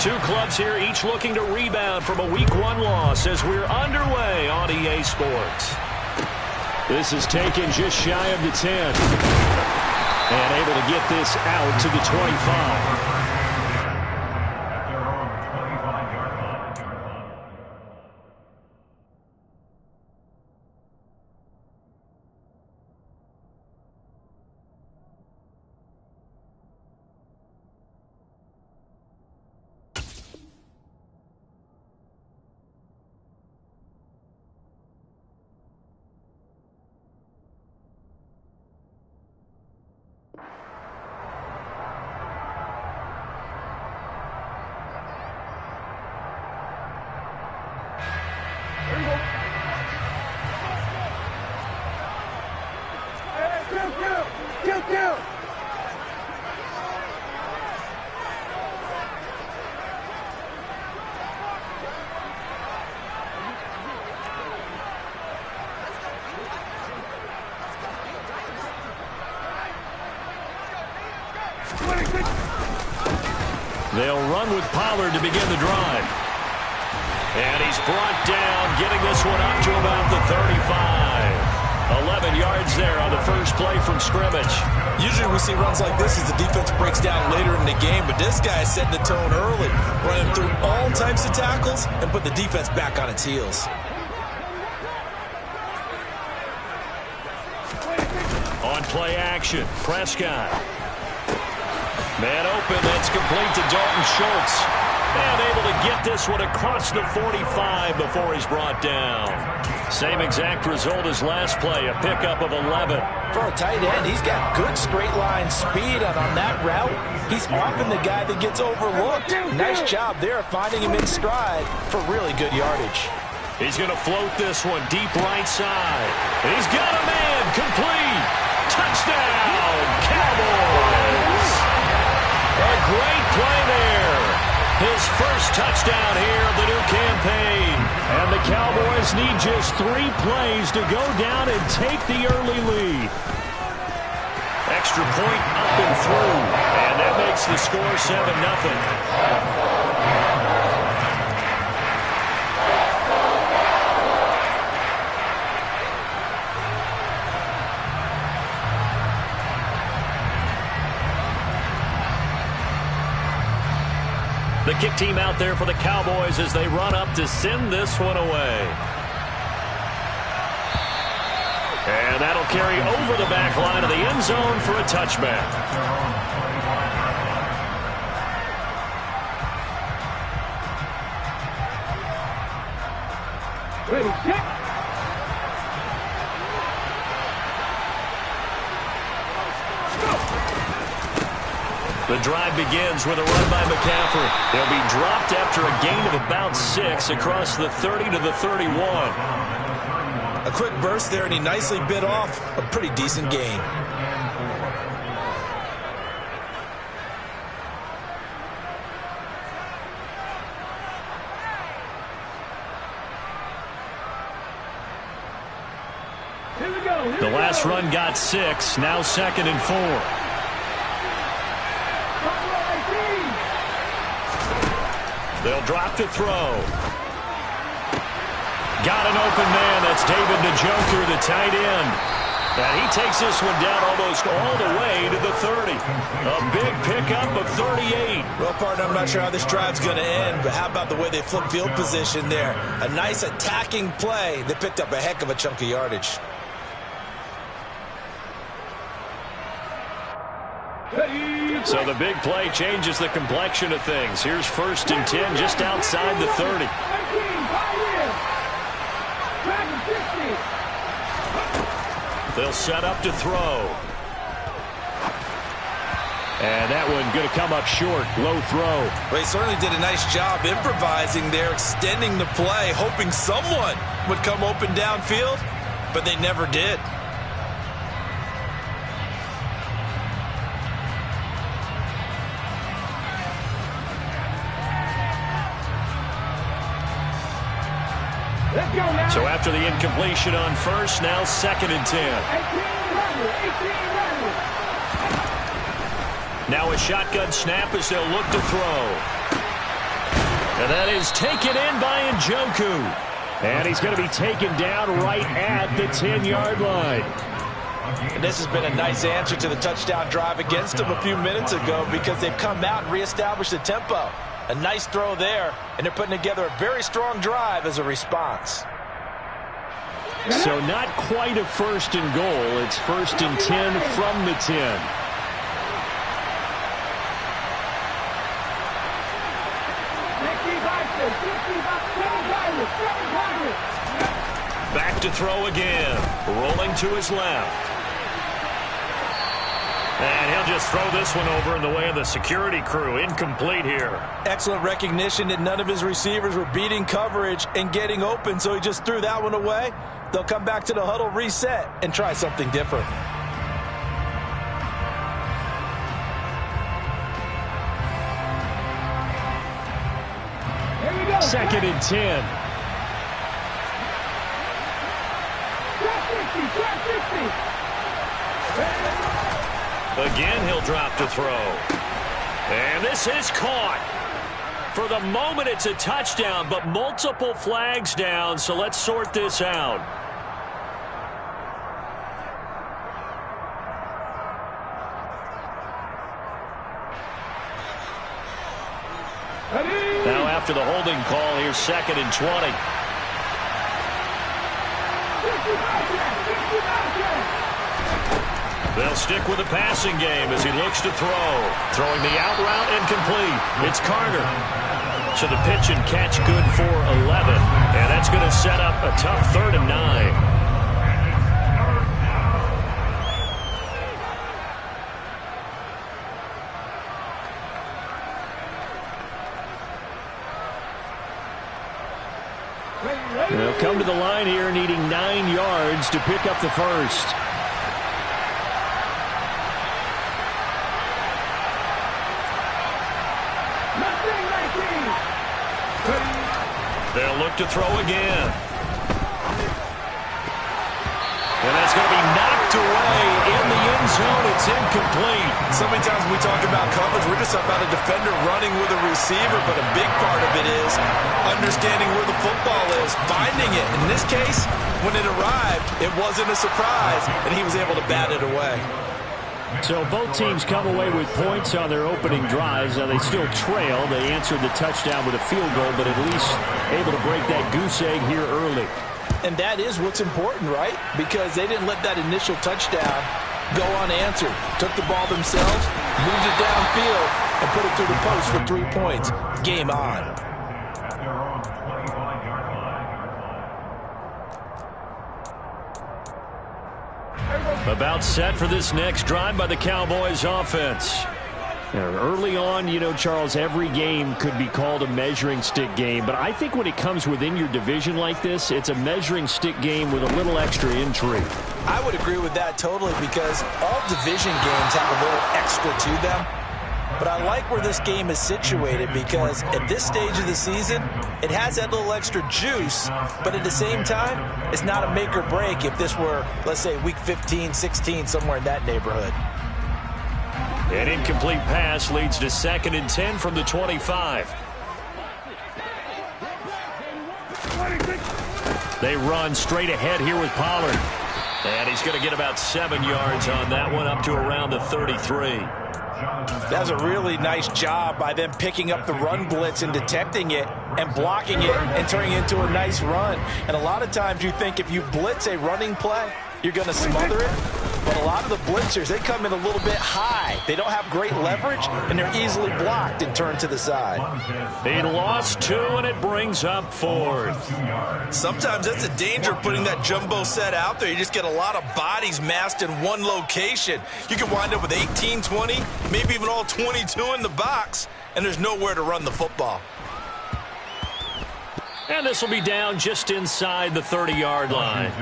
Two clubs here, each looking to rebound from a Week 1 loss as we're underway on EA Sports. This is taken just shy of the 10. And able to get this out to the 25. They'll run with Pollard to begin the drive. And he's brought down, getting this one up to about the 35. 11 yards there on the first play from scrimmage. Usually we see runs like this as the defense breaks down later in the game, but this guy is setting the tone early, running through all types of tackles and put the defense back on its heels. On play action, Prescott. Man open, that's complete to Dalton Schultz. And able to get this one across the 45 before he's brought down. Same exact result as last play, a pickup of 11. For a tight end, he's got good straight line speed, and on that route, he's often the guy that gets overlooked. Nice job there finding him in stride for really good yardage. He's going to float this one deep right side. He's got a man, complete. Touchdown, Cowboys. A great play there. His first touchdown here of the new campaign. And the Cowboys need just 3 plays to go down and take the early lead. Extra point up and through. And that makes the score 7-0. The kick team out there for the Cowboys as they run up to send this one away. And that'll carry over the back line of the end zone for a touchback. Ready, set. The drive begins with a run by McCaffrey. He'll be dropped after a gain of about 6 across the 30 to the 31. A quick burst there, and he nicely bit off a pretty decent gain. The last run got 6, now 2nd and 4. They'll drop to throw. Got an open man. That's David Njoku, the tight end. And he takes this one down almost all the way to the 30. A big pickup of 38. Well, partner, I'm not sure how this drive's going to end, but how about the way they flip field position there? A nice attacking play. They picked up a heck of a chunk of yardage. So the big play changes the complexion of things. Here's 1st and 10 just outside the 30. They'll set up to throw. And that one going to come up short. Low throw. Well, he certainly did a nice job improvising there, extending the play, hoping someone would come open downfield, but they never did. So after the incompletion on 1st, now 2nd and 10. Now a shotgun snap as they'll look to throw. And that is taken in by Njoku. And he's going to be taken down right at the 10-yard line. And this has been a nice answer to the touchdown drive against them a few minutes ago because they've come out and reestablished the tempo. A nice throw there, and they're putting together a very strong drive as a response. So not quite a first and goal. It's first and 10 from the 10. Back to throw again. Rolling to his left. And he'll just throw this one over in the way of the security crew. Incomplete here. Excellent recognition that none of his receivers were beating coverage and getting open, so he just threw that one away. They'll come back to the huddle, reset, and try something different. Second and 10. Again, he'll drop to throw. And this is caught. For the moment, it's a touchdown, but multiple flags down, so let's sort this out. Now after the holding call, here's second and 20. They'll stick with the passing game as he looks to throw. Throwing the out route incomplete. It's Carter. So the pitch and catch good for 11. And that's going to set up a tough 3rd and 9. They'll come to the line here needing 9 yards to pick up the first. They'll look to throw again. And that's going to be knocked away in the end zone. It's incomplete. So many times we talk about coverage, we're just about a defender running with a receiver, but a big part of it is understanding where the football is, finding it. In this case, when it arrived, it wasn't a surprise, and he was able to bat it away. So both teams come away with points on their opening drives. Now they still trail. They answered the touchdown with a field goal, but at least able to break that goose egg here early. And that is what's important, right? Because they didn't let that initial touchdown go unanswered. Took the ball themselves, moved it downfield, and put it through the post for 3 points. Game on. About set for this next drive by the Cowboys offense. Early on, you know, Charles, every game could be called a measuring stick game. But I think when it comes within your division like this, it's a measuring stick game with a little extra intrigue. I would agree with that totally because all division games have a little extra to them. But I like where this game is situated because at this stage of the season, it has that little extra juice, but at the same time, it's not a make or break if this were, let's say, week 15, 16, somewhere in that neighborhood. An incomplete pass leads to 2nd and 10 from the 25. They run straight ahead here with Pollard. And he's going to get about 7 yards on that one, up to around the 33. That's a really nice job by them picking up the run blitz and detecting it and blocking it and turning it into a nice run. And a lot of times you think if you blitz a running play, you're going to smother it. But a lot of the blitzers, they come in a little bit high. They don't have great leverage, and they're easily blocked and turned to the side. He lost 2, and it brings up 4th. Sometimes that's a danger putting that jumbo set out there. You just get a lot of bodies massed in one location. You can wind up with 18, 20, maybe even all 22 in the box, and there's nowhere to run the football. And this will be down just inside the 30-yard line.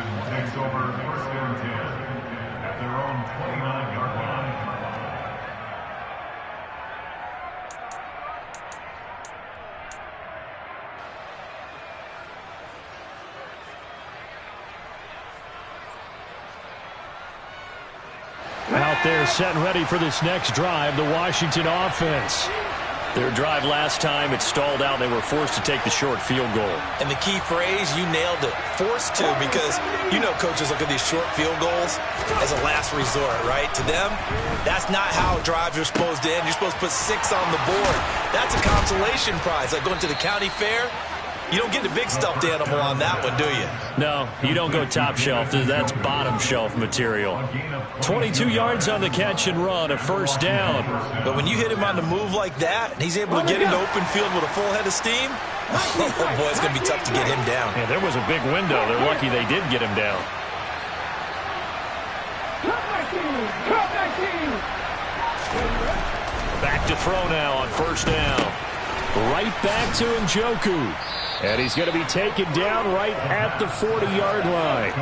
Out there set and ready for this next drive, the Washington offense. Their drive last time, it stalled out. They were forced to take the short field goal. And the key phrase, you nailed it, forced to, because you know coaches look at these short field goals as a last resort, right? To them, that's not how drives are supposed to end. You're supposed to put 6 on the board. That's a consolation prize. Like going to the county fair, you don't get the big stuffed animal on that one, do you? No, you don't go top shelf. That's bottom shelf material. 22 yards on the catch and run, a first down. But when you hit him on the move like that, and he's able to get into open field with a full head of steam, oh boy, it's going to be tough to get him down. Yeah, there was a big window. They're lucky they did get him down. Back to throw now on first down. Right back to Njoku. And he's going to be taken down right at the 40-yard line.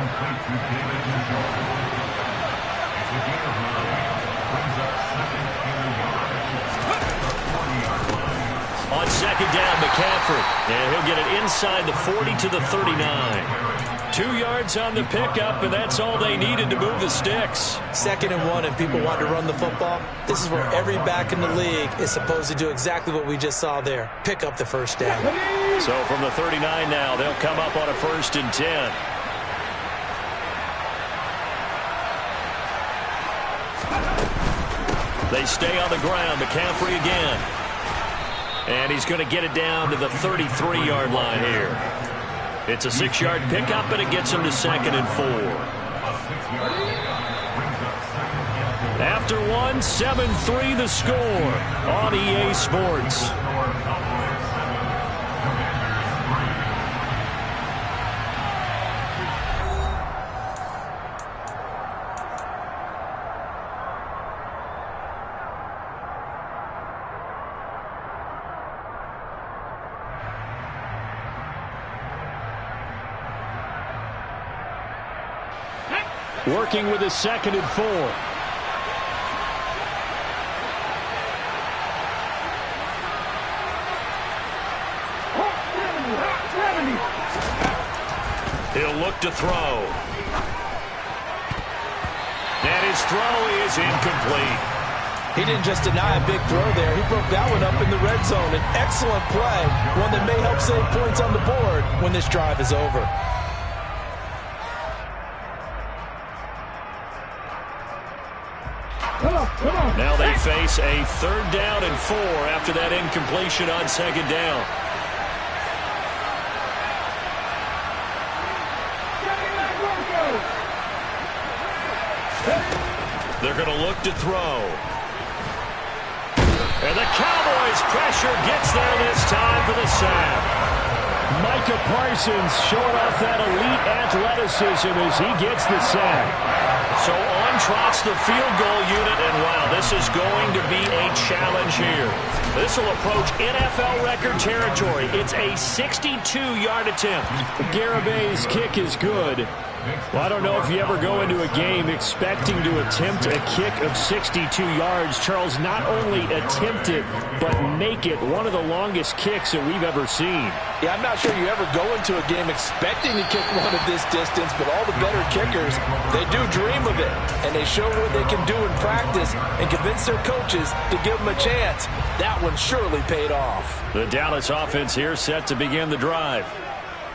On second down, McCaffrey. And he'll get it inside the 40 to the 39. 2 yards on the pickup, and that's all they needed to move the sticks. 2nd and 1, and people want to run the football. This is where every back in the league is supposed to do exactly what we just saw there. Pick up the first down. So from the 39 now, they'll come up on a 1st and 10. They stay on the ground. McCaffrey again. And he's going to get it down to the 33-yard line here. It's a 6-yard pickup, and it gets him to 2nd and 4. After one, 7-3 the score on EA Sports. Working with a 2nd and 4. He'll look to throw. And his throw is incomplete. He didn't just deny a big throw there. He broke that one up in the red zone. An excellent play, one that may help save points on the board when this drive is over. Now they face a 3rd down and 4 after that incompletion on 2nd down. They're going to look to throw. And the Cowboys' pressure gets there this time for the sack. Micah Parsons showing off that elite athleticism as he gets the sack. So on trots the field goal unit, and wow, this is going to be a challenge here. This will approach NFL record territory. It's a 62-yard attempt. Garabay's kick is good. Well, I don't know if you ever go into a game expecting to attempt a kick of 62 yards. Charles, not only attempt it, but make it one of the longest kicks that we've ever seen. Yeah, I'm not sure you ever go into a game expecting to kick one of this distance, but all the better kickers, they do dream of it, and they show what they can do in practice and convince their coaches to give them a chance. That one surely paid off. The Dallas offense here set to begin the drive.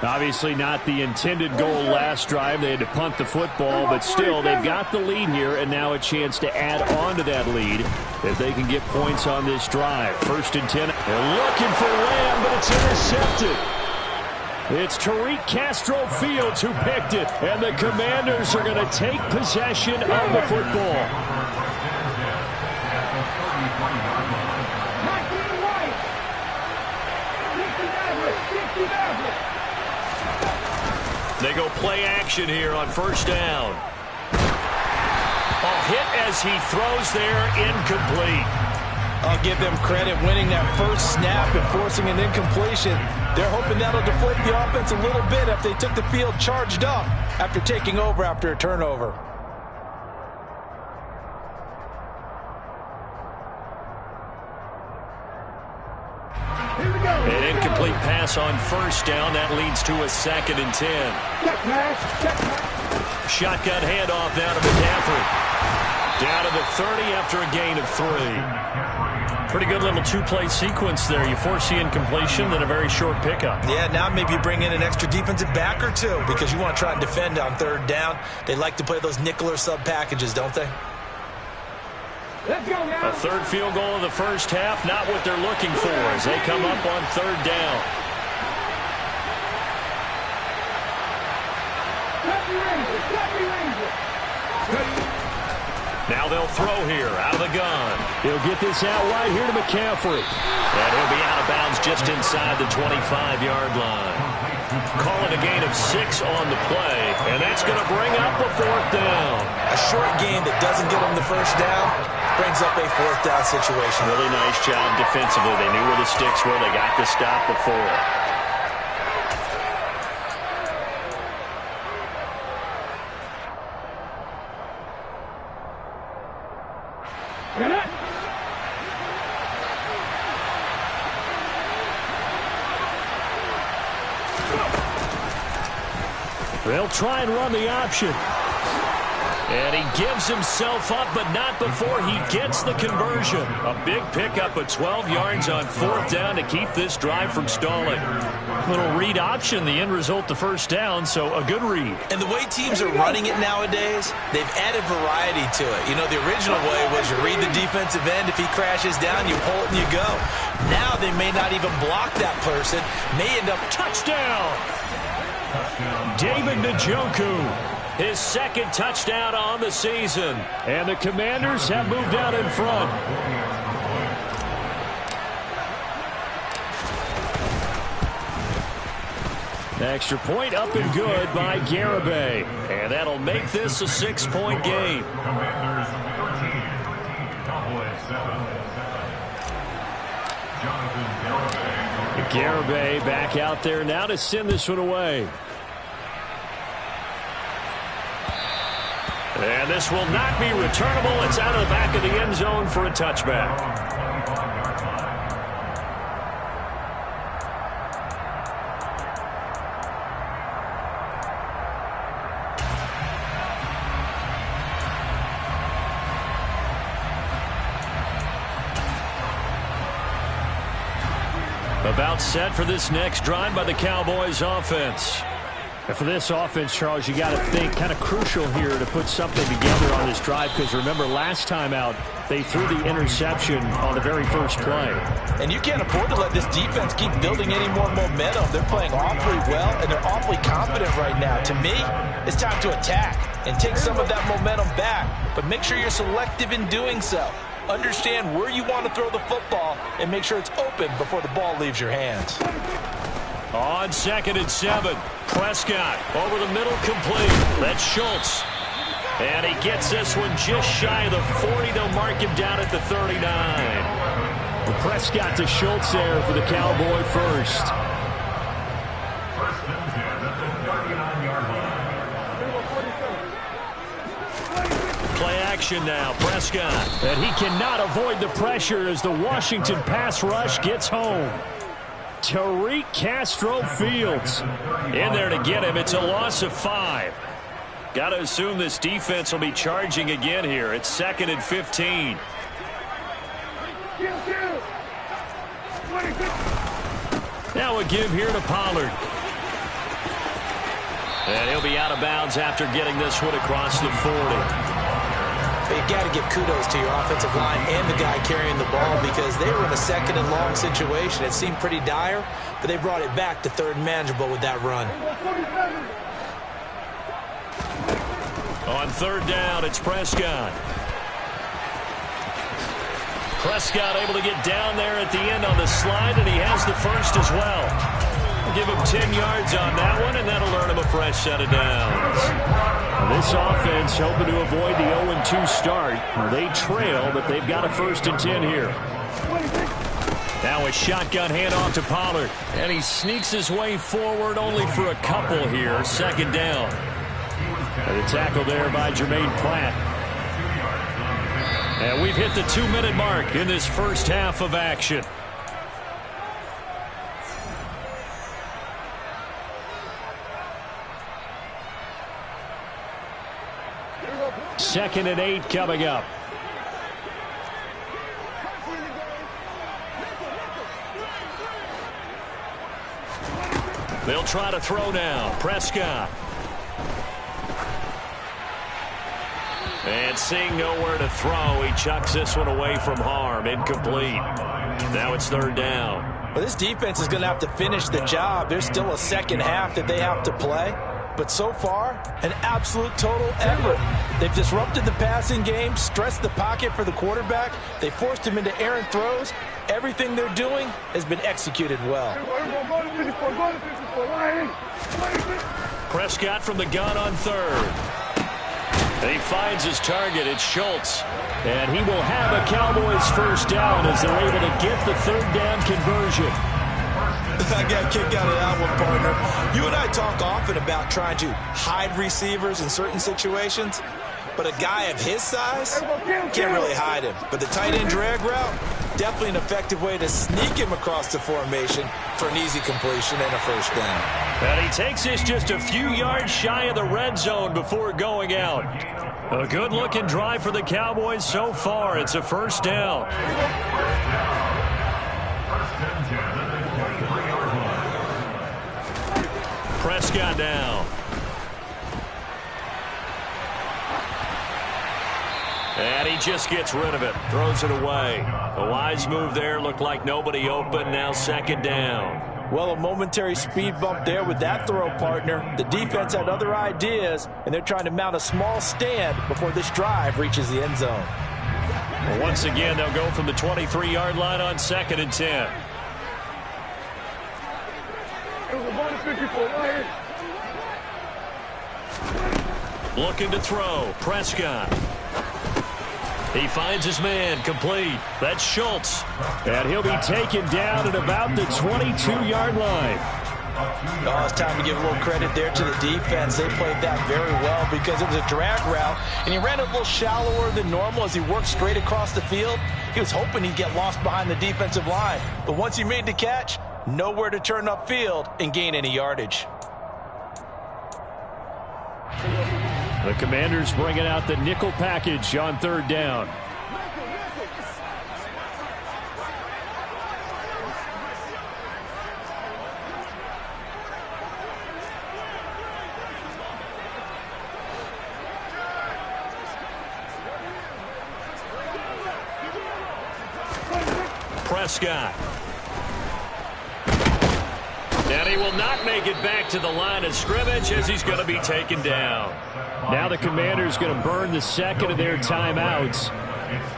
Obviously not the intended goal last drive. They had to punt the football, but still they've got the lead here, and now a chance to add on to that lead if they can get points on this drive. 1st and 10. They're looking for Lamb, but it's intercepted. It's Tariq Castro Fields who picked it, and the Commanders are going to take possession of the football. They go play action here on 1st down. A hit as he throws there, incomplete. I'll give them credit winning that first snap and forcing an incompletion. They're hoping that'll deflate the offense a little bit if they took the field charged up after taking over after a turnover. An incomplete pass on 1st down. That leads to a 2nd and 10. Shotgun handoff now to McCaffrey. Down to the 30 after a gain of 3. Pretty good little two-play sequence there. You force the incompletion, then a very short pickup. Yeah, now maybe you bring in an extra defensive back or two because you want to try and defend on third down. They like to play those nickel or sub packages, don't they? Let's go now. A third field goal of the first half, not what they're looking for as they come up on third down. Now they'll throw here out of the gun. He'll get this out right here to McCaffrey. And he'll be out of bounds just inside the 25-yard line. Calling a gain of 6 on the play, and that's going to bring up a fourth down. A short gain that doesn't get them the first down brings up a fourth down situation. Really nice job defensively. They knew where the sticks were. They got the stop before. They'll try and run the option. And he gives himself up, but not before he gets the conversion. A big pickup of 12 yards on fourth down to keep this drive from stalling. Little read option, the end result, the first down, so a good read. And the way teams are running it nowadays, they've added variety to it. You know, the original way was you read the defensive end. If he crashes down, you pull it and you go. Now they may not even block that person. May end up touchdown. David Njoku. His second touchdown on the season. And the Commanders have moved out in front. Extra point up and good by Garibay. And that'll make this a 6-point game. Garibay back out there now to send this one away. And this will not be returnable. It's out of the back of the end zone for a touchback. About set for this next drive by the Cowboys offense. And for this offense, Charles, you got to think kind of crucial here to put something together on this drive because remember last time out they threw the interception on the very first play. And you can't afford to let this defense keep building any more momentum. They're playing awfully well and they're awfully confident right now. To me, it's time to attack and take some of that momentum back. But make sure you're selective in doing so. Understand where you want to throw the football and make sure it's open before the ball leaves your hands. On 2nd and 7, Prescott over the middle complete. That's Schultz. And he gets this one just shy of the 40. They'll mark him down at the 39. Well, Prescott to Schultz there for the Cowboy first. Play action now, Prescott. And he cannot avoid the pressure as the Washington pass rush gets home. Tariq Castro-Fields in there to get him. It's a loss of 5. Got to assume this defense will be charging again here. It's 2nd and 15. Now a give here to Pollard. And he'll be out of bounds after getting this one across the 40. But you got to give kudos to your offensive line and the guy carrying the ball because they were in a 2nd and long situation. It seemed pretty dire, but they brought it back to 3rd and manageable with that run. On 3rd down, it's Prescott. Prescott able to get down there at the end on the slide, and he has the first as well. We'll give him 10 yards on that one, and that'll earn him a fresh set of downs. This offense hoping to avoid the 0-2 start. They trail, but they've got a 1st and 10 here. Now a shotgun handoff to Pollard. And he sneaks his way forward only for a couple here. 2nd down. And the tackle there by Jermaine Pratt. And we've hit the 2-minute mark in this first half of action. 2nd and 8 coming up. They'll try to throw now. Prescott. And seeing nowhere to throw, he chucks this one away from harm. Incomplete. Now it's 3rd down. Well, this defense is going to have to finish the job. There's still a second half that they have to play. But so far, an absolute total effort. They've disrupted the passing game, stressed the pocket for the quarterback. They forced him into errant throws. Everything they're doing has been executed well. Prescott from the gun on 3rd. He finds his target. It's Schultz. And he will have a Cowboys 1st down as they're able to get the 3rd down conversion. I got a kick out of that one, partner. You and I talk often about trying to hide receivers in certain situations, but a guy of his size can't really hide him. But the tight end drag route, definitely an effective way to sneak him across the formation for an easy completion and a 1st down. And he takes this just a few yards shy of the red zone before going out. A good-looking drive for the Cowboys so far. It's a 1st down. Prescott down. And he just gets rid of it. Throws it away. A wise move there. Looked like nobody open. Now 2nd down. Well, a momentary speed bump there with that throw, partner. The defense had other ideas, and they're trying to mount a small stand before this drive reaches the end zone. Well, once again, they'll go from the 23-yard line on 2nd and 10. Looking to throw. Prescott. He finds his man. Complete. That's Schultz. And he'll be taken down at about the 22-yard line. Oh, it's time to give a little credit there to the defense. They played that very well because it was a drag route, and he ran a little shallower than normal as he worked straight across the field. He was hoping he'd get lost behind the defensive line. But once he made the catch, nowhere to turn upfield and gain any yardage. The Commanders bringing out the nickel package on 3rd down. Prescott. And he will not make it back to the line of scrimmage as he's going to be taken down. Now the Commanders going to burn the 2nd of their timeouts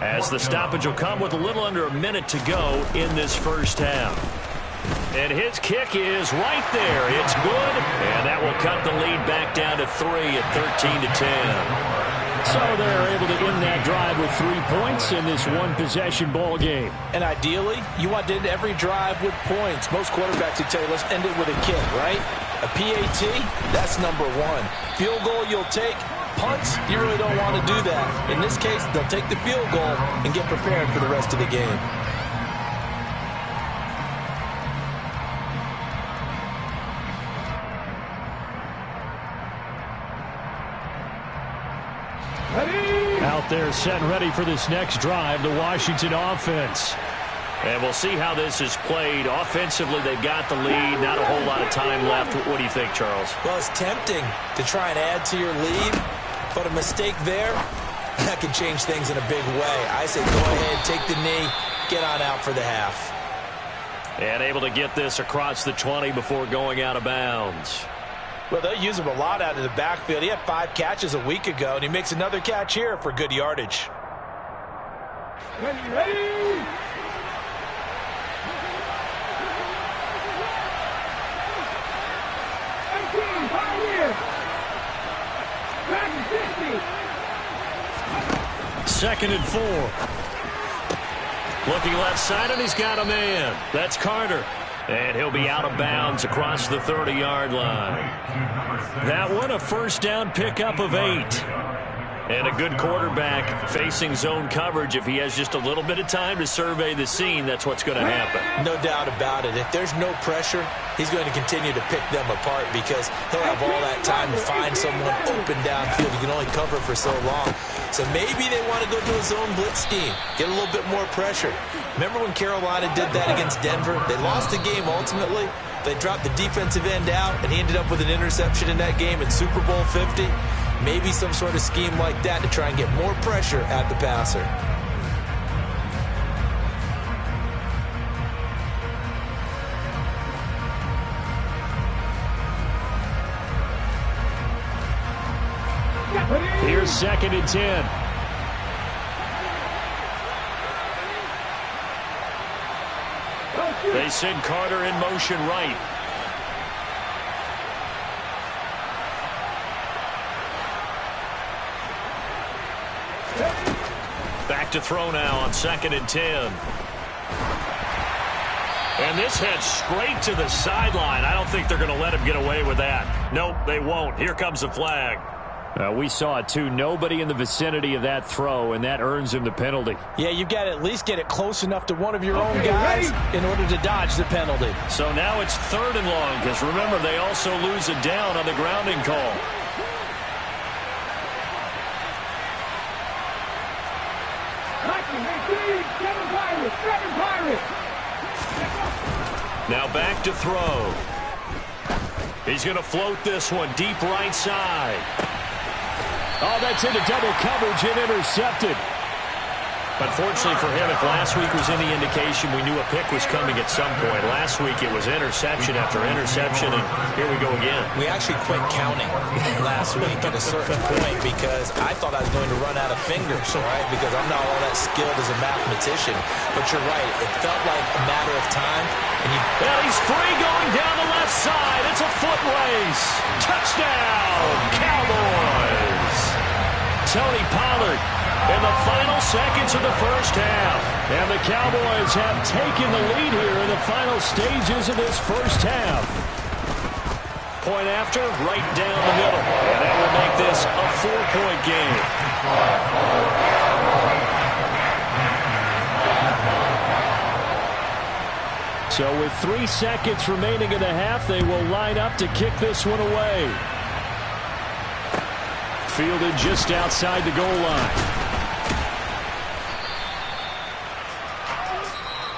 as the stoppage will come with a little under a minute to go in this 1st half. And his kick is right there. It's good, and that will cut the lead back down to 3 at 13-10. So they're able to end that drive with 3 points in this one-possession ball game. And ideally, you want to end every drive with points. Most quarterbacks would tell you, let's end it with a kick, right? A PAT, that's number 1. Field goal you'll take. Punts, you really don't want to do that. In this case, they'll take the field goal and get prepared for the rest of the game. Out there set and ready for this next drive, the Washington offense. And we'll see how this is played. Offensively, they've got the lead. Not a whole lot of time left. What do you think, Charles? Well, it's tempting to try and add to your lead, but a mistake there, that can change things in a big way. I say go ahead, take the knee, get on out for the half. And able to get this across the 20 before going out of bounds. Well, they'll use him a lot out of the backfield. He had 5 catches a week ago, and he makes another catch here for good yardage. Ready? Second and 4. Looking left side, and he's got a man. That's Carter. And he'll be out of bounds across the 30-yard line. That one, a 1st down pickup of 8. And a good quarterback facing zone coverage, if he has just a little bit of time to survey the scene, that's what's going to happen. No doubt about it. If there's no pressure, he's going to continue to pick them apart because he'll have all that time to find someone open downfield. You can only cover for so long. So maybe they want to go to a zone blitz scheme, get a little bit more pressure. Remember when Carolina did that against Denver? They lost the game ultimately. They dropped the defensive end out, and he ended up with an interception in that game in Super Bowl 50. Maybe some sort of scheme like that to try and get more pressure at the passer. Here's 2nd and 10. They send Carter in motion right. Back to throw now on 2nd and 10. And this heads straight to the sideline. I don't think they're going to let him get away with that. Nope, they won't. Here comes the flag. We saw it, too. Nobody in the vicinity of that throw, and that earns him the penalty. Yeah, you've got to at least get it close enough to one of your own guys in order to dodge the penalty. So now it's 3rd and long, because remember, they also lose a down on the grounding call. Now back to throw. He's going to float this one deep right side. Oh, that's into double coverage and intercepted. But fortunately for him, if last week was any indication, we knew a pick was coming at some point. Last week it was interception after interception, and here we go again. We actually quit counting last week at a certain point because I thought I was going to run out of fingers, right? Because I'm not all that skilled as a mathematician. But you're right. It felt like a matter of time. Well, he's free going down the left side. It's a foot race. Touchdown, Cowboys. Tony Pollard in the final seconds of the first half. And the Cowboys have taken the lead here in the final stages of this first half. Point after, right down the middle. And that will make this a 4-point game. So with 3 seconds remaining in the half, they will line up to kick this one away. Fielded just outside the goal line.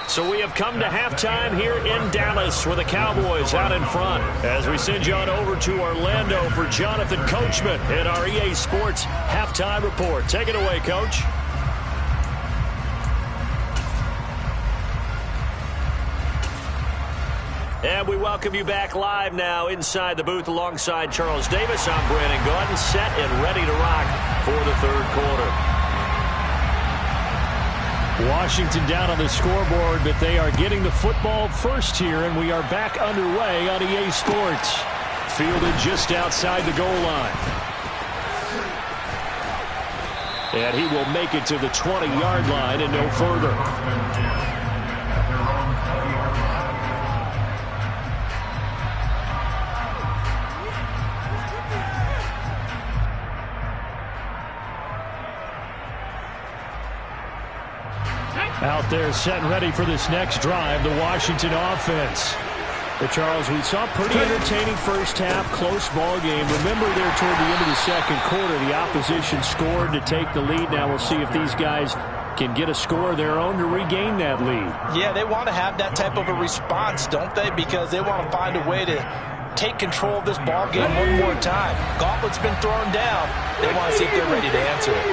So we have come to halftime here in Dallas with the Cowboys out in front. As we send you on over to Orlando for Jonathan Coachman in our EA Sports Halftime Report. Take it away, Coach. And we welcome you back live now inside the booth alongside Charles Davis. I'm Brandon Gordon, set and ready to rock for the 3rd quarter. Washington down on the scoreboard, but they are getting the football first here, and we are back underway on EA Sports. Fielded just outside the goal line. And he will make it to the 20-yard line and no further. Out there set and ready for this next drive, the Washington offense. But Charles, we saw a pretty entertaining first half, close ball game. Remember there toward the end of the 2nd quarter, the opposition scored to take the lead. Now we'll see if these guys can get a score of their own to regain that lead. Yeah, they want to have that type of a response, don't they? Because they want to find a way to take control of this ball game one more time. Gauntlet's been thrown down. They want to see if they're ready to answer it.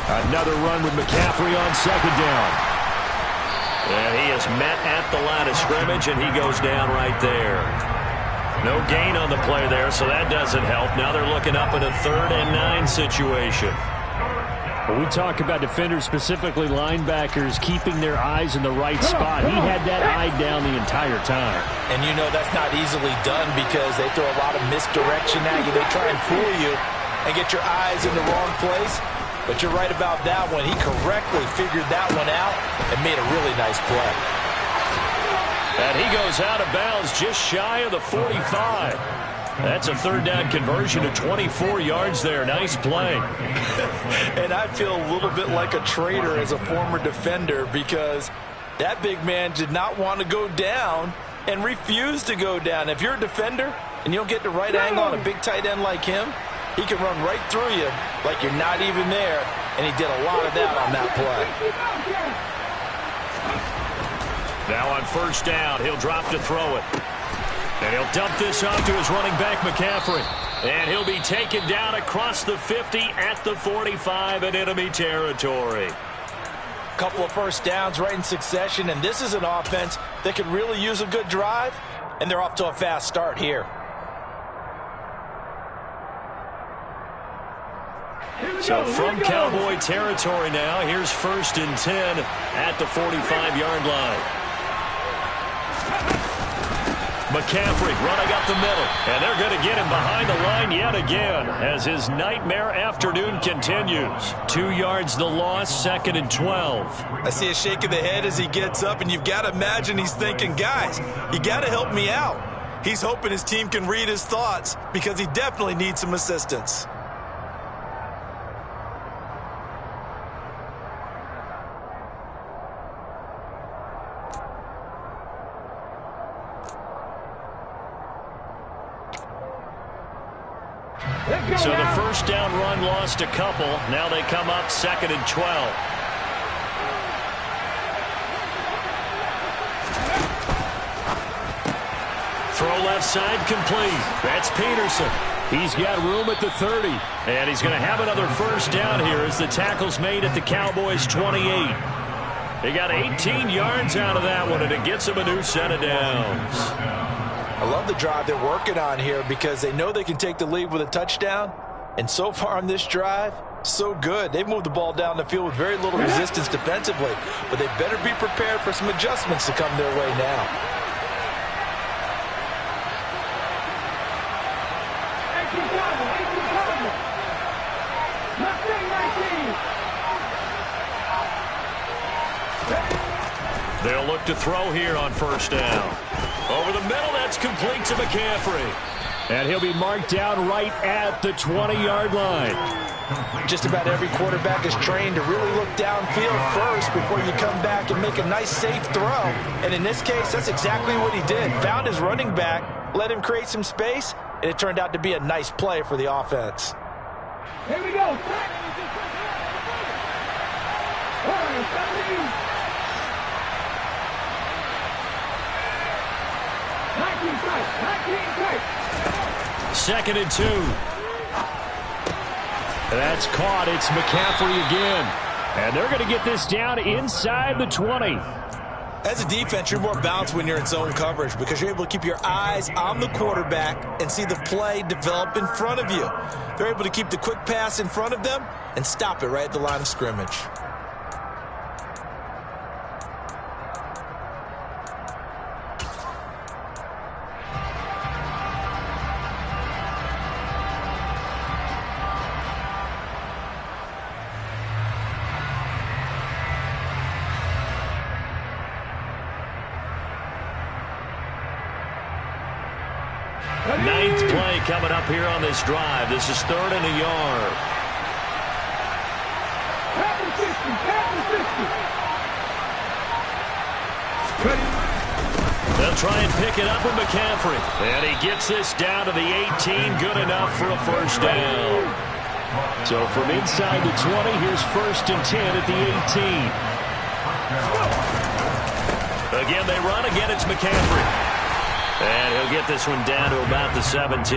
Another run with McCaffrey on 2nd down. And he is met at the line of scrimmage, and he goes down right there. No gain on the play there, so that doesn't help. Now they're looking up at a 3rd and 9 situation. When we talk about defenders, specifically linebackers, keeping their eyes in the right spot, he had that eye down the entire time. And you know that's not easily done because they throw a lot of misdirection at you. They try and fool you and get your eyes in the wrong place. But you're right about that one. He correctly figured that one out and made a really nice play. And he goes out of bounds just shy of the 45. That's a third down conversion of 24 yards there. Nice play. And I feel a little bit like a traitor as a former defender because that big man did not want to go down and refused to go down. If you're a defender and you don't get the right angle on a big tight end like him, he can run right through you like you're not even there, and he did a lot of that on that play. Now on first down, he'll drop to throw it. And he'll dump this off to his running back, McCaffrey. And he'll be taken down across the 50 at the 45 in enemy territory. Couple of first downs right in succession, and this is an offense that could really use a good drive, and they're off to a fast start here. So from Cowboy territory now, here's 1st and 10 at the 45-yard line. McCaffrey running up the middle, and they're going to get him behind the line yet again as his nightmare afternoon continues. 2 yards the loss, 2nd and 12. I see a shake of the head as he gets up, and you've got to imagine he's thinking, guys, you got to help me out. He's hoping his team can read his thoughts because he definitely needs some assistance. So the first down run lost a couple. Now they come up 2nd and 12. Throw left side complete. That's Peterson. He's got room at the 30. And he's going to have another first down here as the tackle's made at the Cowboys' 28. They got 18 yards out of that one, and it gets them a new set of downs. I love the drive they're working on here because they know they can take the lead with a touchdown. And so far on this drive, so good. They've moved the ball down the field with very little resistance defensively. But they better be prepared for some adjustments to come their way now. They'll look to throw here on first down. Over the middle, that's complete to McCaffrey. And he'll be marked down right at the 20-yard line. Just about every quarterback is trained to really look downfield first before you come back and make a nice, safe throw. And in this case, that's exactly what he did. Found his running back, let him create some space, and it turned out to be a nice play for the offense. Here we go. Second and 2. That's caught. It's McCaffrey again. And they're going to get this down inside the 20. As a defense, you're more balanced when you're in zone coverage because you're able to keep your eyes on the quarterback and see the play develop in front of you. They're able to keep the quick pass in front of them and stop it right at the line of scrimmage. Ninth play coming up here on this drive. This is 3rd and a yard. They'll try and pick it up with McCaffrey. And he gets this down to the 18. Good enough for a first down. So from inside the 20, here's 1st and 10 at the 18. Again, they run. Again, it's McCaffrey. And he'll get this one down to about the 17.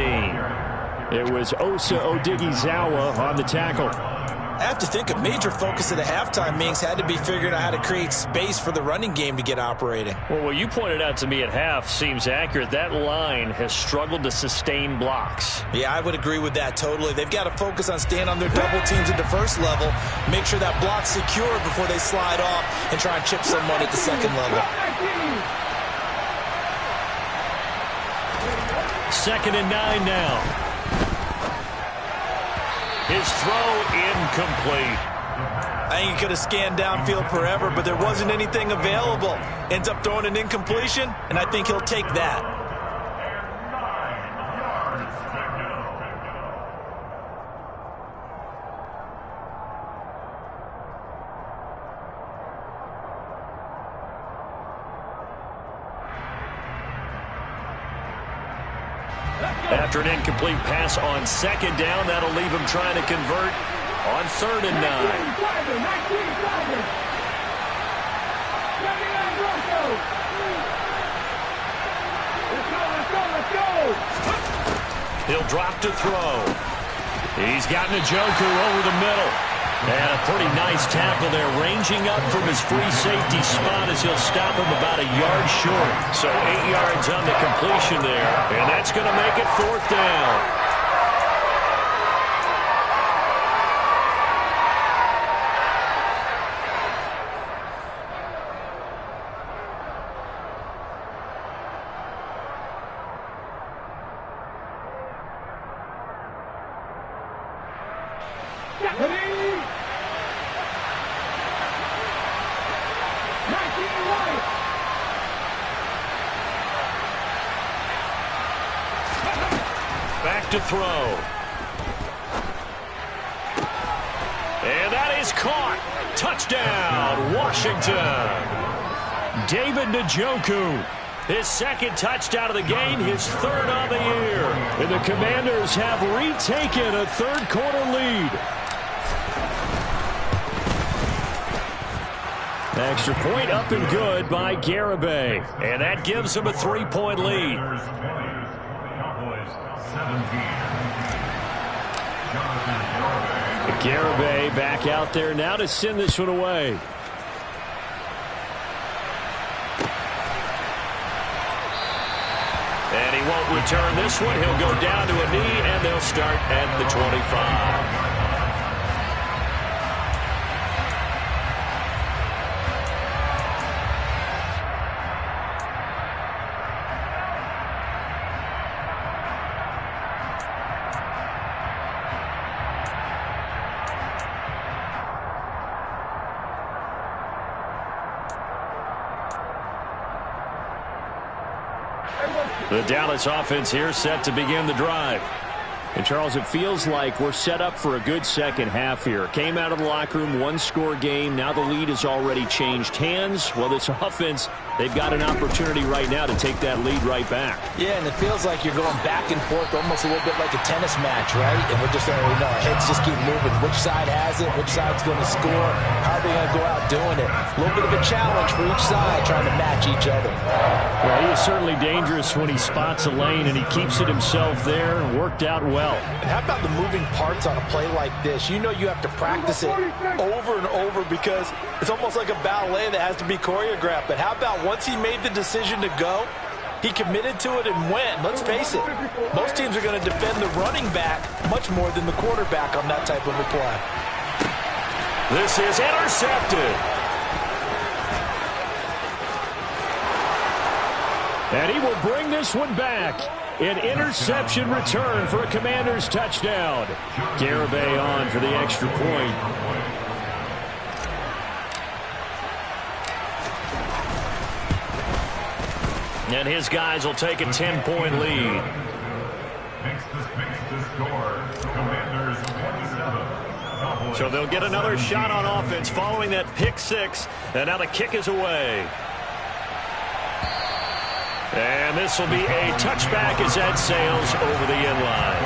It was Osa Odighizuwa on the tackle. I have to think a major focus of the halftime meetings had to be figuring out how to create space for the running game to get operating. Well, what you pointed out to me at half seems accurate. That line has struggled to sustain blocks. Yeah, I would agree with that totally. They've got to focus on staying on their double teams at the first level, make sure that block's secure before they slide off and try and chip someone at the second level. 2nd and 9 now. His throw incomplete. I think he could have scanned downfield forever, but there wasn't anything available. Ends up throwing an incompletion, and I think he'll take that. After an incomplete pass on second down, that'll leave him trying to convert on 3rd and 9. He'll drop to throw. He's got Njoku over the middle. And a pretty nice tackle there, ranging up from his free safety spot as he'll stop him about a yard short. So 8 yards on the completion there, and that's going to make it 4th down. Back to throw. And that is caught. Touchdown, Washington. David Njoku. His 2nd touchdown of the game, his 3rd on the year. And the Commanders have retaken a 3rd quarter lead. Extra point up and good by Garibay. And that gives him a 3-point lead. Garibay back out there now to send this one away. And he won't return this one. He'll go down to a knee, and they'll start at the 25. The Dallas offense here set to begin the drive. And, Charles, it feels like we're set up for a good second half here. Came out of the locker room, 1-score game. Now the lead has already changed hands. Well, this offense, they've got an opportunity right now to take that lead right back. Yeah, and it feels like you're going back and forth almost a little bit like a tennis match, right? And we're just, our heads just keep moving. Which side has it? Which side's going to score? How are they going to go out doing it? A little bit of a challenge for each side trying to match each other. Well, he is certainly dangerous when he spots a lane, and he keeps it himself there. Worked out well. And how about the moving parts on a play like this? You know you have to practice it over and over because it's almost like a ballet that has to be choreographed. But how about once he made the decision to go, he committed to it and went. Let's face it, most teams are going to defend the running back much more than the quarterback on that type of a play. This is intercepted. And he will bring this one back. An interception return for a Commanders touchdown. Garibay on for the extra point. And his guys will take a 10-point lead. So they'll get another shot on offense following that pick 6. And now the kick is away. And this will be a touchback as Ed sails over the end line.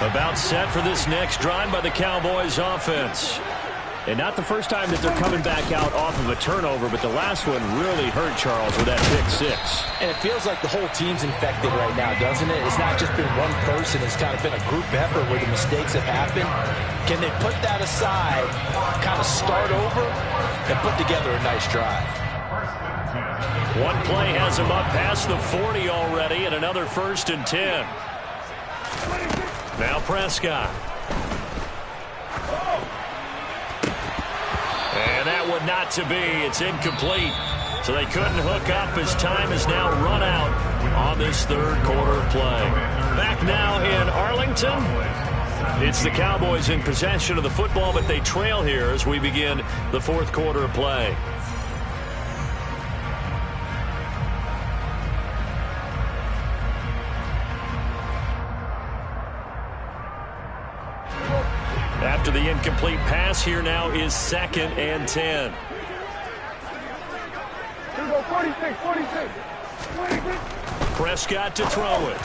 About set for this next drive by the Cowboys offense. And not the first time that they're coming back out off of a turnover, but the last one really hurt, Charles, with that pick 6. And it feels like the whole team's infected right now, doesn't it? It's not just been one person. It's kind of been a group effort where the mistakes have happened. Can they put that aside, kind of start over, and put together a nice drive? One play has him up past the 40 already, and another 1st and 10. Now Prescott. And that one not to be. It's incomplete. So they couldn't hook up as time has now run out on this 3rd quarter play. Back now in Arlington. It's the Cowboys in possession of the football, but they trail here as we begin the 4th quarter of play. After the incomplete pass, here now is 2nd and 10. Prescott to throw it.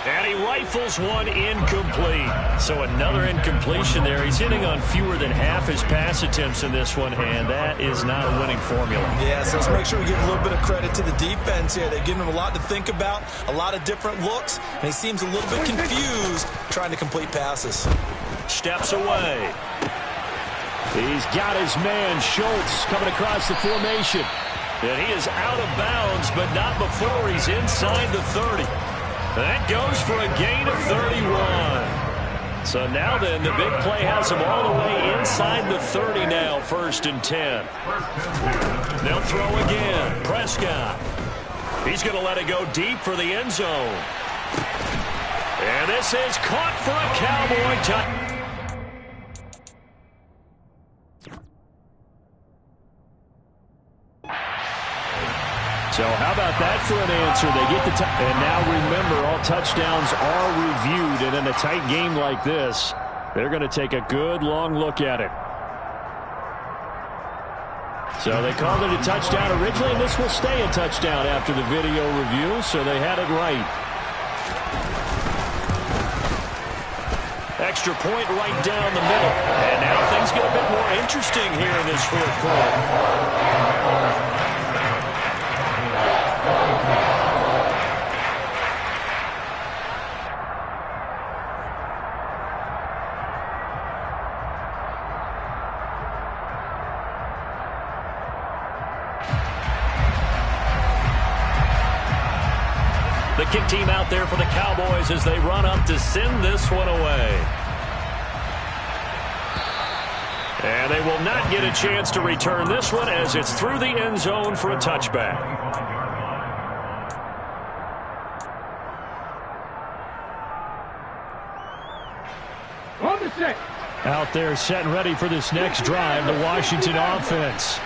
And he rifles one incomplete. So another incompletion there. He's hitting on fewer than half his pass attempts in this one, and that is not a winning formula. Yeah, so let's make sure we give a little bit of credit to the defense here. They're giving him a lot to think about, a lot of different looks, and he seems a little bit confused trying to complete passes. Steps away. He's got his man, Schultz, coming across the formation. And he is out of bounds, but not before he's inside the 30. That goes for a gain of 31. So now then, the big play has him all the way inside the 30 now, 1st and 10. They'll throw again. Prescott. He's going to let it go deep for the end zone. And this is caught for a Cowboy touchdown. So how about that for an answer? They get the and now remember, all touchdowns are reviewed, and in a tight game like this, they're going to take a good long look at it. So they called it a touchdown originally, and this will stay a touchdown after the video review, so they had it right. Extra point right down the middle. And now things get a bit more interesting here in this 4th quarter. The kick team out there for the Cowboys as they run up to send this one away. And they will not get a chance to return this one as it's through the end zone for a touchback. Out there set and ready for this next drive, the Washington offense.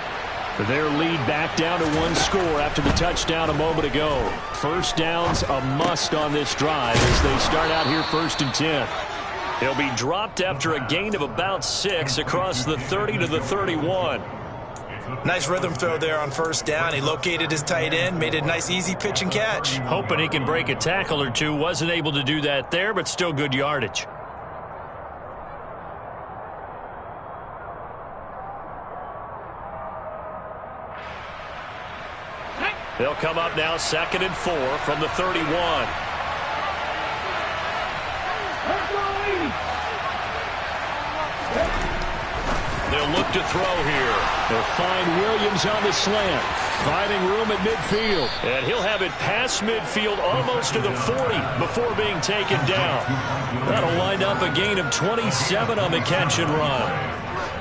Their lead back down to 1 score after the touchdown a moment ago. First down's a must on this drive as they start out here 1st and 10. He'll be dropped after a gain of about 6 across the 30 to the 31. Nice rhythm throw there on 1st down. He located his tight end, made a nice easy pitch and catch. Hoping he can break a tackle or two. Wasn't able to do that there, but still good yardage. They'll come up now 2nd and 4 from the 31. They'll look to throw here. They'll find Williams on the slant, finding room at midfield. And he'll have it past midfield almost to the 40 before being taken down. That'll wind up a gain of 27 on the catch and run.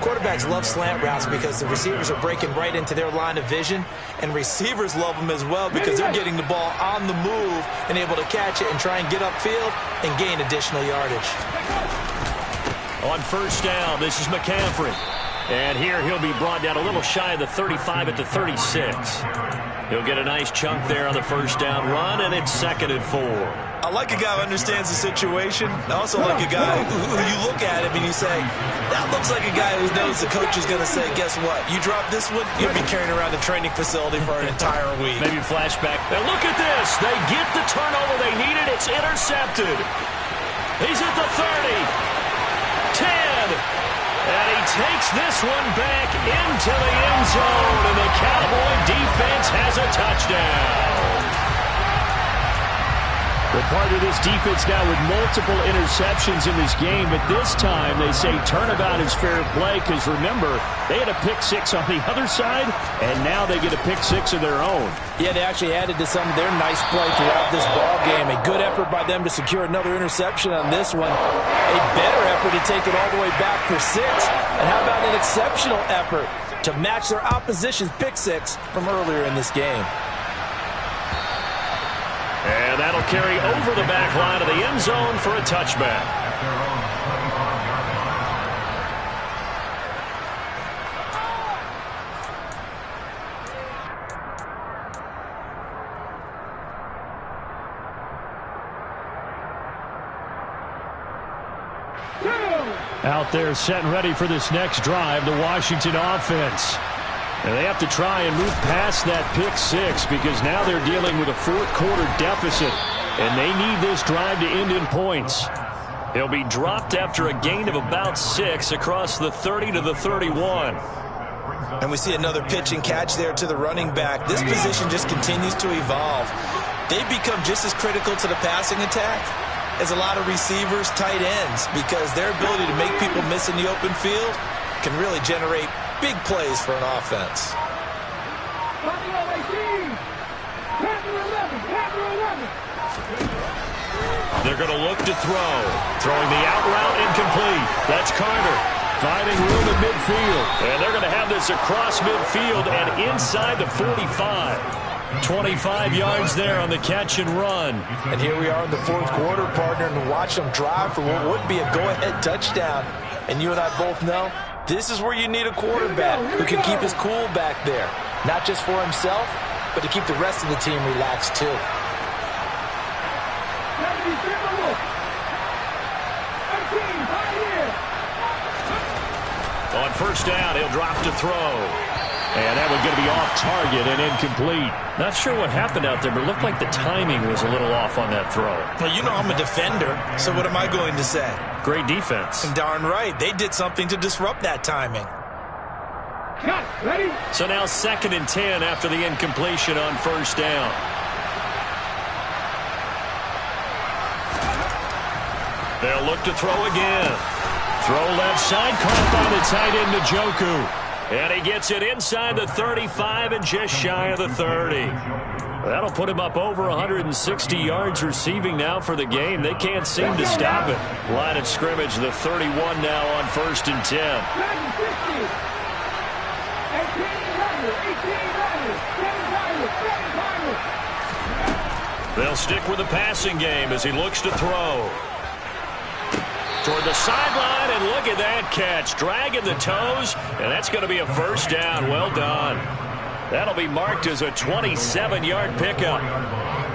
Quarterbacks love slant routes because the receivers are breaking right into their line of vision, and receivers love them as well because they're getting the ball on the move and able to catch it and try and get upfield and gain additional yardage. On 1st down, this is McCaffrey. And here he'll be brought down a little shy of the 35 at the 36. He'll get a nice chunk there on the 1st down run, and it's 2nd and 4. I like a guy who understands the situation. I also like a guy who you look at him and you say, that looks like a guy who knows the coach is going to say, guess what? You drop this one, you'll be carrying around the training facility for an entire week. Maybe flashback. And look at this. They get the turnover they needed. It's intercepted. He's at the 30. 10. And he takes this one back into the end zone, and the Cowboy defense has a touchdown. They're part of this defense now with multiple interceptions in this game, but this time they say turnabout is fair play because, remember, they had a pick-6 on the other side, and now they get a pick-6 of their own. Yeah, they actually added to some of their nice play throughout this ball game. A good effort by them to secure another interception on this one. A better effort to take it all the way back for 6. And how about an exceptional effort to match their opposition's pick-6 from earlier in this game? And that'll carry over the back line of the end zone for a touchback. Out there set and ready for this next drive, the Washington offense. And they have to try and move past that pick six because now they're dealing with a fourth quarter deficit, and they need this drive to end in points. He'll be dropped after a gain of about 6 across the 30 to the 31. And we see another pitch and catch there to the running back. This position just continues to evolve. They've become just as critical to the passing attack as a lot of receivers, tight ends, because their ability to make people miss in the open field can really generate big plays for an offense. They're going to look to throw. Throwing the out route incomplete. That's Carter. Finding room in midfield. And they're going to have this across midfield and inside the 45. 25 yards there on the catch and run. And here we are in the fourth quarter, partner, and watch them drive for what would be a go-ahead touchdown. And you and I both know this is where you need a quarterback who can keep his cool back there. Not just for himself, but to keep the rest of the team relaxed too. On first down, he'll drop to throw. And that one's going to be off target and incomplete. Not sure what happened out there, but it looked like the timing was a little off on that throw. Well, you know I'm a defender, so what am I going to say? Great defense. Darn right. They did something to disrupt that timing. Ready? So now 2nd and 10 after the incompletion on first down. They'll look to throw again. Throw left side, caught by the tight end Njoku. And he gets it inside the 35 and just shy of the 30. That'll put him up over 160 yards receiving now for the game. They can't seem to stop it. Line of scrimmage, the 31 now on 1st and 10. They'll stick with the passing game as he looks to throw. Toward the sideline, and look at that catch. Dragging the toes, and that's going to be a first down. Well done. That'll be marked as a 27-yard pickup.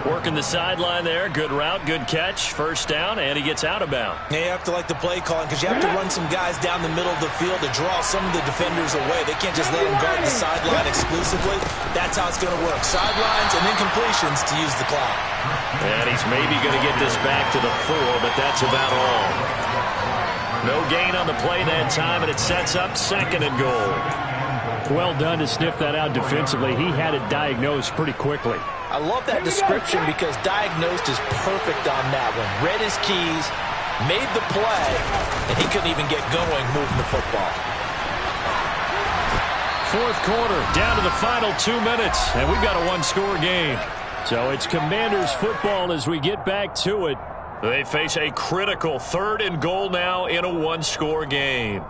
Working the sideline there. Good route, good catch. First down, and he gets out of bounds. Yeah, you have to like the play calling because you have to run some guys down the middle of the field to draw some of the defenders away. They can't just let them guard the sideline exclusively. That's how it's going to work. Sidelines and then completions to use the clock. And he's maybe going to get this back to the 4, but that's about all. No gain on the play that time, and it sets up 2nd and goal. Well done to sniff that out defensively. He had it diagnosed pretty quickly. I love that description because diagnosed is perfect on that one. Read his keys, made the play, and he couldn't even get going moving the football. Fourth quarter, down to the final 2 minutes, and we've got a one-score game. So it's Commanders football as we get back to it. They face a critical 3rd and goal now in a one-score game.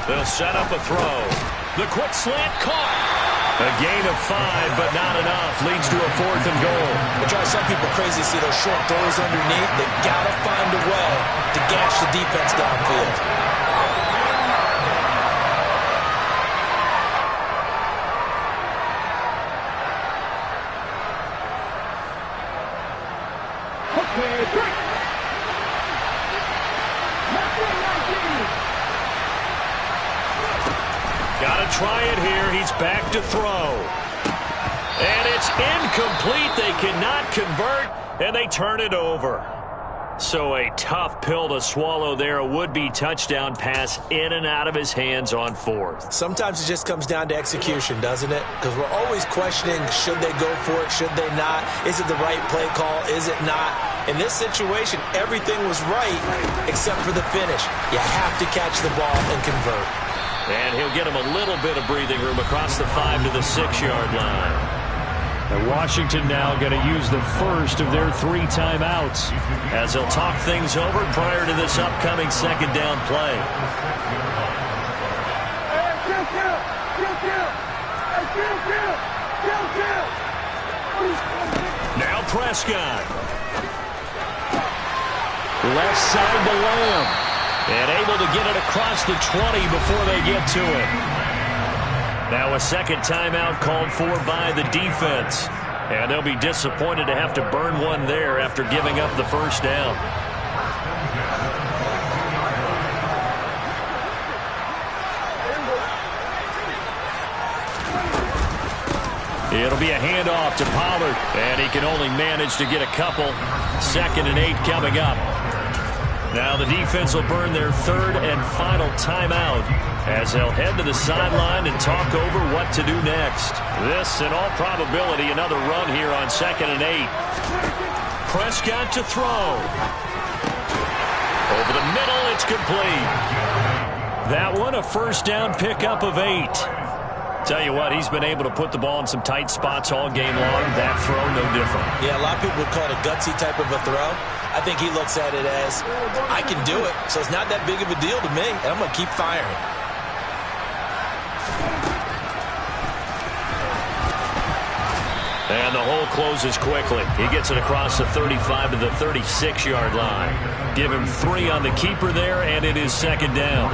They'll set up a throw. The quick slant caught. A gain of 5, but not enough. Leads to a 4th and goal. It drives some people crazy to see those short throws underneath. They've got to find a way to gash the defense downfield. Gotta try it here. He's back to throw. And it's incomplete. They cannot convert, and they turn it over. So a tough pill to swallow there. A would-be touchdown pass in and out of his hands on 4th. Sometimes it just comes down to execution, doesn't it? Because we're always questioning, should they go for it, should they not? Is it the right play call, is it not? In this situation, everything was right except for the finish. You have to catch the ball and convert. And he'll get him a little bit of breathing room across the 5 to the 6-yard line. And Washington now going to use the first of their 3 timeouts as they'll talk things over prior to this upcoming 2nd down play. Now Prescott. Left side to Lamb. And able to get it across the 20 before they get to it. Now a second timeout called for by the defense. And they'll be disappointed to have to burn one there after giving up the first down. It'll be a handoff to Pollard, and he can only manage to get a couple. 2nd and 8 coming up. Now the defense will burn their third and final timeout as they'll head to the sideline and talk over what to do next. This, in all probability, another run here on 2nd and 8. Prescott to throw. Over the middle, it's complete. That one, a first down pickup of 8. Tell you what, he's been able to put the ball in some tight spots all game long. That throw, no different. Yeah, a lot of people would call it a gutsy type of a throw. I think he looks at it as, I can do it, so it's not that big of a deal to me, and I'm going to keep firing. And the hole closes quickly. He gets it across the 35 to the 36-yard line. Give him 3 on the keeper there, and it is 2nd down.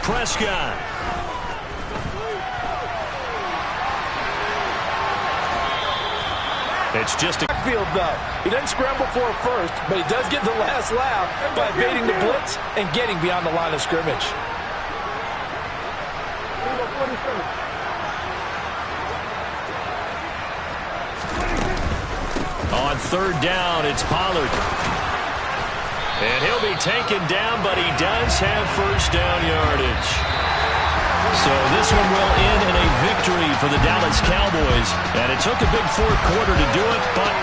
Prescott. It's just a Field though. He doesn't scramble for it first, but he does get the last laugh by evading the blitz and getting beyond the line of scrimmage. On 3rd down, it's Pollard. And he'll be taken down, but he does have first down yardage. So this one will end in a victory for the Dallas Cowboys. And it took a big 4th quarter to do it, but